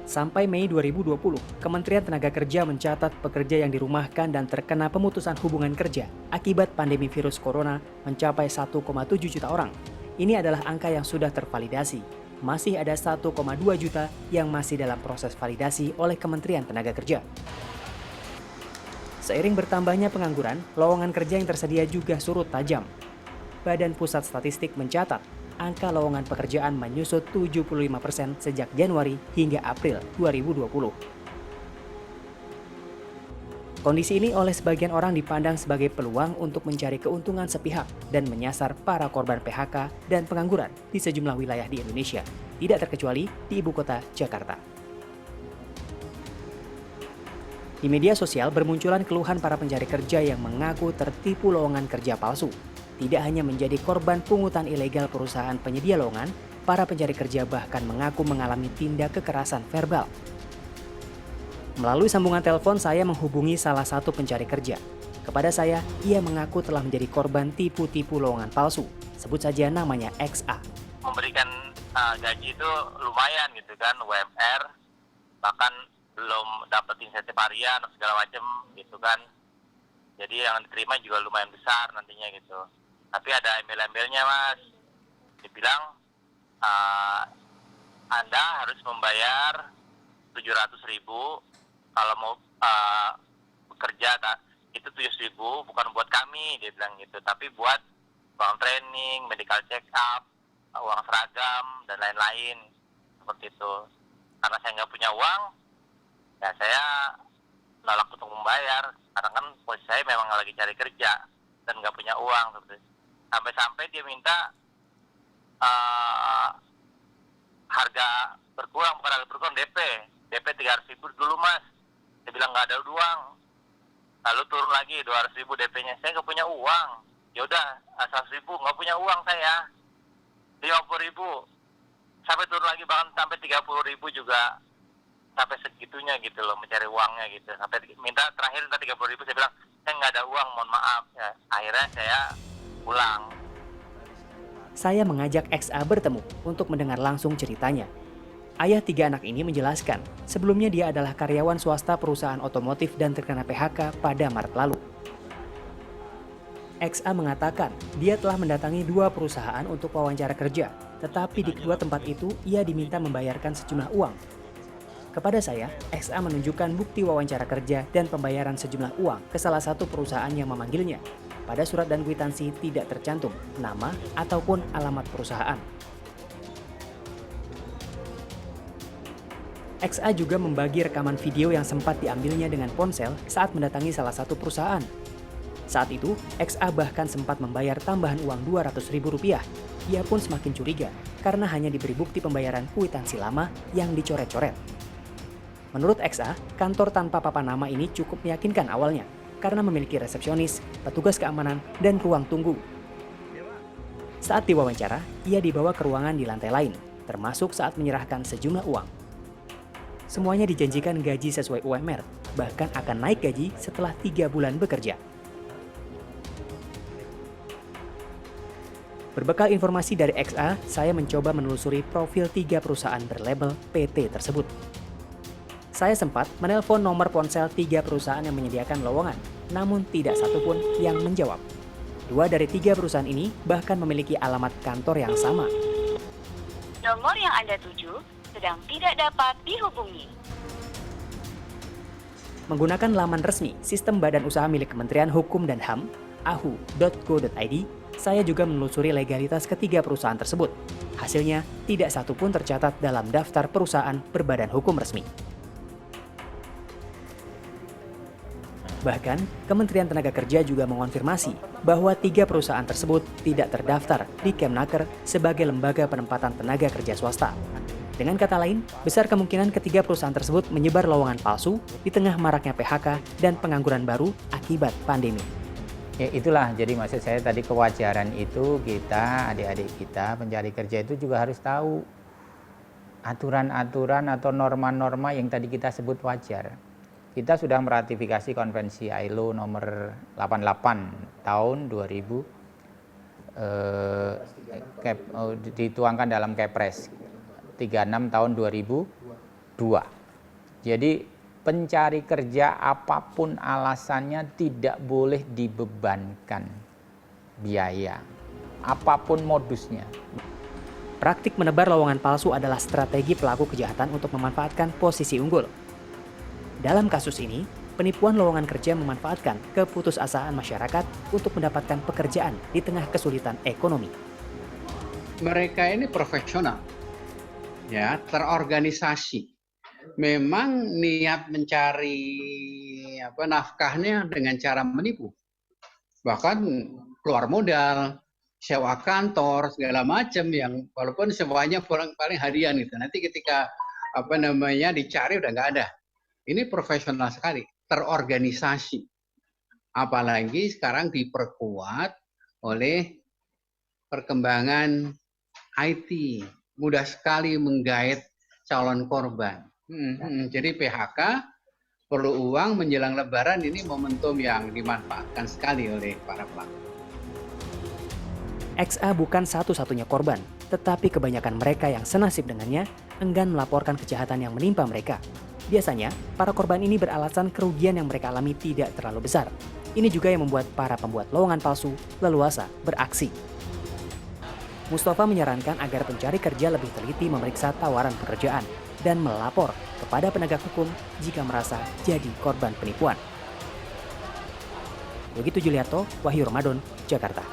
Sampai Mei 2020, Kementerian Tenaga Kerja mencatat pekerja yang dirumahkan dan terkena pemutusan hubungan kerja akibat pandemi virus corona mencapai 1,7 juta orang. Ini adalah angka yang sudah tervalidasi. Masih ada 1,2 juta yang masih dalam proses validasi oleh Kementerian Tenaga Kerja. Seiring bertambahnya pengangguran, lowongan kerja yang tersedia juga surut tajam. Badan Pusat Statistik mencatat, angka lowongan pekerjaan menyusut 75% sejak Januari hingga April 2020. Kondisi ini oleh sebagian orang dipandang sebagai peluang untuk mencari keuntungan sepihak dan menyasar para korban PHK dan pengangguran di sejumlah wilayah di Indonesia, tidak terkecuali di ibu kota Jakarta. Di media sosial bermunculan keluhan para pencari kerja yang mengaku tertipu lowongan kerja palsu. Tidak hanya menjadi korban pungutan ilegal perusahaan penyedia lowongan, para pencari kerja bahkan mengaku mengalami tindak kekerasan verbal. Melalui sambungan telepon, saya menghubungi salah satu pencari kerja. Kepada saya, ia mengaku telah menjadi korban tipu-tipu lowongan palsu. Sebut saja namanya XA. Memberikan gaji itu lumayan gitu kan, UMR, bahkan belum dapat insentif harian segala macam gitu kan. Jadi yang diterima juga lumayan besar nantinya gitu. Tapi ada embel-embelnya Mas. Dibilang Anda harus membayar 700.000 kalau mau bekerja. Itu 700.000 bukan buat kami, dia bilang gitu, tapi buat uang training, medical check up, uang seragam dan lain-lain seperti itu. Karena saya nggak punya uang, ya saya nolak untuk membayar, karena kan posisi saya memang lagi cari kerja dan nggak punya uang seperti itu. Sampai-sampai dia minta harga berkurang, bukan harga berkurang, DP 300.000 dulu Mas. Dia bilang nggak ada uang, lalu turun lagi 200.000 DP-nya. Saya nggak punya uang, ya udah 100.000, nggak punya uang saya, 50.000, sampai turun lagi bahkan sampai 30.000 juga. Sampai segitunya gitu loh mencari uangnya gitu. Sampai minta 30.000, saya bilang saya nggak ada uang, mohon maaf. Ya, akhirnya saya pulang. Saya mengajak XA bertemu untuk mendengar langsung ceritanya. Ayah 3 anak ini menjelaskan, sebelumnya dia adalah karyawan swasta perusahaan otomotif dan terkena PHK pada Maret lalu. XA mengatakan dia telah mendatangi 2 perusahaan untuk wawancara kerja, tetapi di kedua tempat itu ia diminta membayarkan sejumlah uang. Kepada saya, XA menunjukkan bukti wawancara kerja dan pembayaran sejumlah uang ke salah satu perusahaan yang memanggilnya. Pada surat dan kwitansi tidak tercantum nama ataupun alamat perusahaan. XA juga membagi rekaman video yang sempat diambilnya dengan ponsel saat mendatangi salah satu perusahaan. Saat itu, XA bahkan sempat membayar tambahan uang Rp200.000. Ia pun semakin curiga karena hanya diberi bukti pembayaran kwitansi lama yang dicoret-coret. Menurut XA, kantor tanpa papan nama ini cukup meyakinkan awalnya karena memiliki resepsionis, petugas keamanan, dan ruang tunggu. Saat diwawancara, ia dibawa ke ruangan di lantai lain, termasuk saat menyerahkan sejumlah uang. Semuanya dijanjikan gaji sesuai UMR, bahkan akan naik gaji setelah 3 bulan bekerja. Berbekal informasi dari XA, saya mencoba menelusuri profil 3 perusahaan berlabel PT tersebut. Saya sempat menelpon nomor ponsel 3 perusahaan yang menyediakan lowongan, namun tidak satupun yang menjawab. 2 dari 3 perusahaan ini bahkan memiliki alamat kantor yang sama. Nomor yang Anda tuju sedang tidak dapat dihubungi. Menggunakan laman resmi sistem badan usaha milik Kementerian Hukum dan HAM, ahu.go.id, saya juga menelusuri legalitas ketiga perusahaan tersebut. Hasilnya, tidak satupun tercatat dalam daftar perusahaan berbadan hukum resmi. Bahkan, Kementerian Tenaga Kerja juga mengonfirmasi bahwa 3 perusahaan tersebut tidak terdaftar di Kemnaker sebagai lembaga penempatan tenaga kerja swasta. Dengan kata lain, besar kemungkinan ketiga perusahaan tersebut menyebar lowongan palsu di tengah maraknya PHK dan pengangguran baru akibat pandemi. Ya itulah, jadi maksud saya tadi kewajaran itu kita, adik-adik kita, pencari kerja itu juga harus tahu aturan-aturan atau norma-norma yang tadi kita sebut wajar. Kita sudah meratifikasi konvensi ILO nomor 88 tahun 2000, dituangkan dalam Kepres 36 tahun 2000 2. Jadi pencari kerja apapun alasannya tidak boleh dibebankan biaya, apapun modusnya. Praktik menebar lowongan palsu adalah strategi pelaku kejahatan untuk memanfaatkan posisi unggul. Dalam kasus ini, penipuan lowongan kerja memanfaatkan keputusasaan masyarakat untuk mendapatkan pekerjaan di tengah kesulitan ekonomi. Mereka ini profesional, ya, terorganisasi. Memang niat mencari nafkahnya dengan cara menipu, bahkan keluar modal, sewa kantor segala macam yang walaupun sewanya paling harian gitu. Nanti ketika dicari udah nggak ada. Ini profesional sekali, terorganisasi. Apalagi sekarang diperkuat oleh perkembangan IT, mudah sekali menggait calon korban. Jadi PHK perlu uang menjelang Lebaran, ini momentum yang dimanfaatkan sekali oleh para pelaku. XA bukan satu-satunya korban, tetapi kebanyakan mereka yang senasib dengannya enggan melaporkan kejahatan yang menimpa mereka. Biasanya, para korban ini beralasan kerugian yang mereka alami tidak terlalu besar. Ini juga yang membuat para pembuat lowongan palsu leluasa beraksi. Mustafa menyarankan agar pencari kerja lebih teliti memeriksa tawaran pekerjaan dan melapor kepada penegak hukum jika merasa jadi korban penipuan. Begitu Juliarto, Wahyu Ramadan, Jakarta.